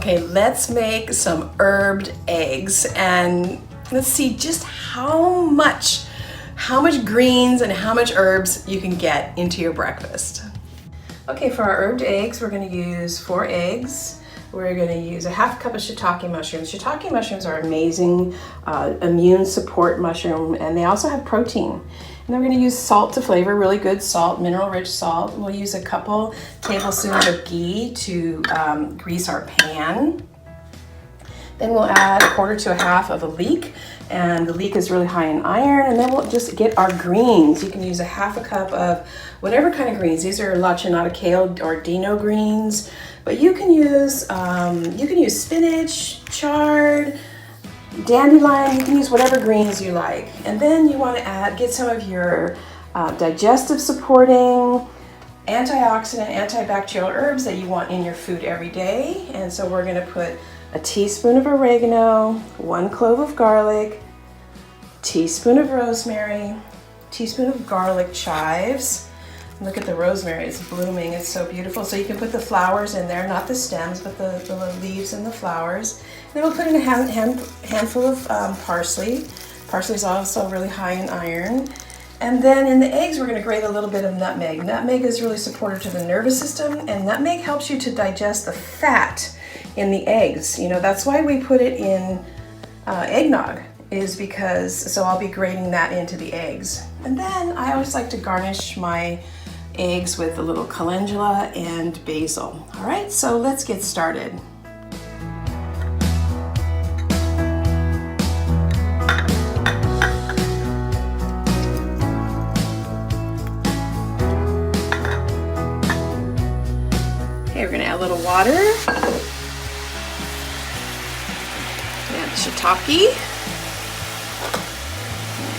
Okay, let's make some herbed eggs and let's see just how much greens and how much herbs you can get into your breakfast. Okay, for our herbed eggs, we're going to use 4 eggs. We're going to use a half cup of shiitake mushrooms. Shiitake mushrooms are amazing immune support mushroom, and they also have protein. And then we're going to use salt to flavor, really good salt, mineral-rich salt. We'll use a couple tablespoons of ghee to grease our pan. Then we'll add 1/4 to 1/2 of a leek, and the leek is really high in iron. And then we'll just get our greens. You can use a 1/2 cup of whatever kind of greens. These are lacinato kale or dino greens, but you can use spinach, chard, dandelion. You can use whatever greens you like. And then you want to get some of your digestive supporting, antioxidant, antibacterial herbs that you want in your food every day. And so we're going to put a teaspoon of oregano, 1 clove of garlic, teaspoon of rosemary, teaspoon of garlic chives. Look at the rosemary, it's blooming, it's so beautiful. So you can put the flowers in there, not the stems, but the leaves and the flowers. And then we'll put in a handful of parsley. Parsley is also really high in iron. And then in the eggs, we're gonna grate a little bit of nutmeg. Nutmeg is really supportive to the nervous system, and nutmeg helps you to digest the fat in the eggs. You know, that's why we put it in eggnog, is because, so I'll be grating that into the eggs. And then I always like to garnish my eggs with a little calendula and basil. All right, so let's get started. Okay, we're gonna add a little water. And shiitake.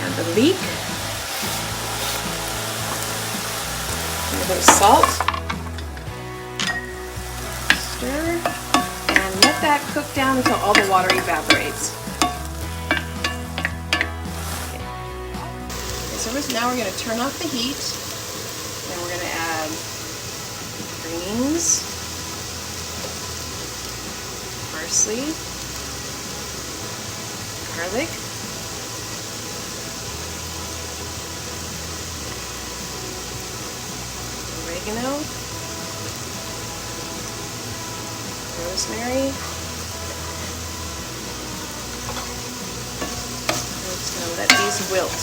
And the leek. A little bit of salt. Stir. And let that cook down until all the water evaporates. Okay, so now we're going to turn off the heat. And we're going to add greens, parsley, garlic, oregano, rosemary. I'm just going to let these wilt.